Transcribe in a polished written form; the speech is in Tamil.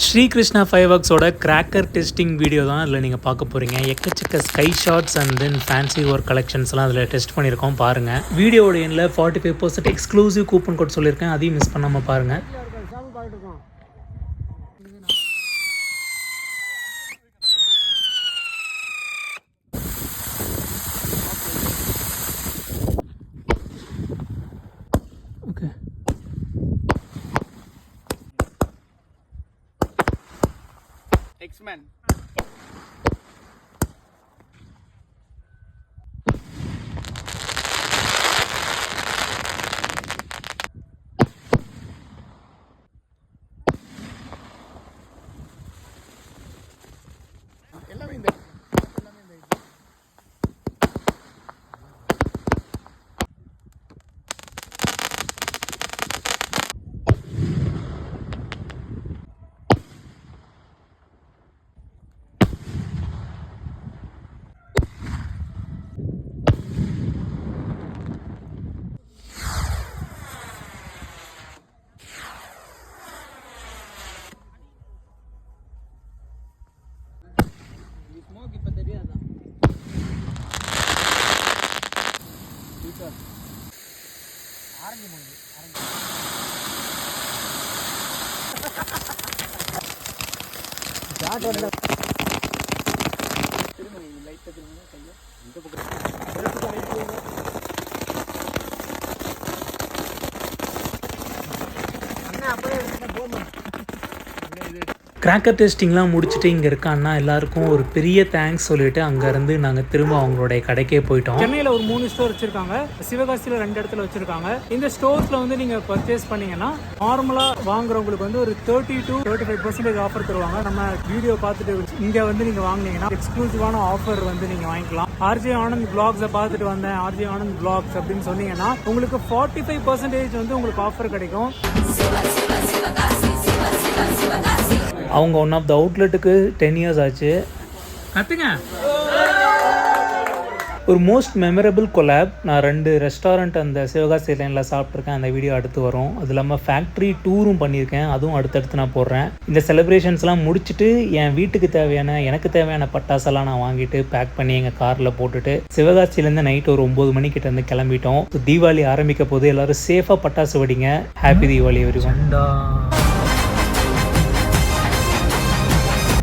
ஸ்ரீ கிருஷ்ணா ஃபைவர்க்ஸோட கிராக்கர் டெஸ்டிங் வீடியோ தான் அதில் நீங்கள் பார்க்க போகிறீங்க. எக்கச்சக்க sky shots and then fancy work கலெக்ஷன்ஸ்லாம் அதில் டெஸ்ட் பண்ணியிருக்கோம். பாருங்கள், வீடியோட எண்ணில் 45% எக்ஸ்க்ளூசிவ் கூப்பன் கோட் சொல்லியிருக்கேன், அதையும் மிஸ் பண்ணாமல் பாருங்கள். Okay, X-Men. எல்லாமே இந்த ஸ்மோக் இப்ப தெரியாதா? ஆரஞ்சு மூஞ்சி திரும்ப லைட்டா திரும்ப கையை இந்த பக்கம் கிராக்கர் டெஸ்டிங்லாம் முடிச்சுட்டு இங்கே இருக்க அண்ணா எல்லாருக்கும் ஒரு பெரிய தேங்க்ஸ் சொல்லிவிட்டு அங்கேருந்து நாங்கள் திரும்ப அவங்களுடைய கடைக்கே போயிட்டோம். சென்னையில் ஒரு 3 ஸ்டோர் வச்சுருக்காங்க, சிவகாசியில் 2 இடத்துல வச்சுருக்காங்க. இந்த ஸ்டோர்ஸில் வந்து நீங்கள் பர்ச்சேஸ் பண்ணிங்கன்னா நார்மலாக வாங்குறவங்களுக்கு வந்து ஒரு 30 to 35% ஆஃபர் தருவாங்க. நம்ம வீடியோ பார்த்துட்டு இங்கே வந்து நீங்கள் வாங்கினீங்கன்னா எக்ஸ்க்ளூசிவான ஆஃபர் வந்து நீங்கள் வாங்கிக்கலாம். ஆர்ஜே ஆனந்த் பிளாக்ஸை பார்த்துட்டு வந்தேன், ஆர்ஜே ஆனந்த் பிளாக்ஸ் அப்படின்னு சொன்னீங்கன்னா உங்களுக்கு 45% வந்து உங்களுக்கு ஆஃபர் கிடைக்கும். அவங்க ஒன் ஆஃப் த அவுட்லெட்டுக்கு 10 years ஆச்சு. கற்றுங்க. ஒரு மோஸ்ட் மெமரபிள் கொலாப், நான் 2 ரெஸ்டாரண்ட் அந்த சிவகாசி லைனில் சாப்பிட்ருக்கேன், அந்த வீடியோ அடுத்து வரும். அது இல்லாமல் ஃபேக்ட்ரி டூரும் பண்ணியிருக்கேன், அதுவும் அடுத்தடுத்து நான் போடுறேன். இந்த செலிப்ரேஷன்ஸ்லாம் முடிச்சுட்டு என் வீட்டுக்கு எனக்கு தேவையான பட்டாசெல்லாம் நான் வாங்கிட்டு பேக் பண்ணி எங்கள் காரில் போட்டுட்டு சிவகாசியிலேருந்து நைட் ஒரு 9 மணிக்கிட்ட இருந்து கிளம்பிட்டோம். தீபாவளி ஆரம்பிக்க போது எல்லோரும் சேஃபாக பட்டாசு வெடிங்க. Happy Deepavali everyone.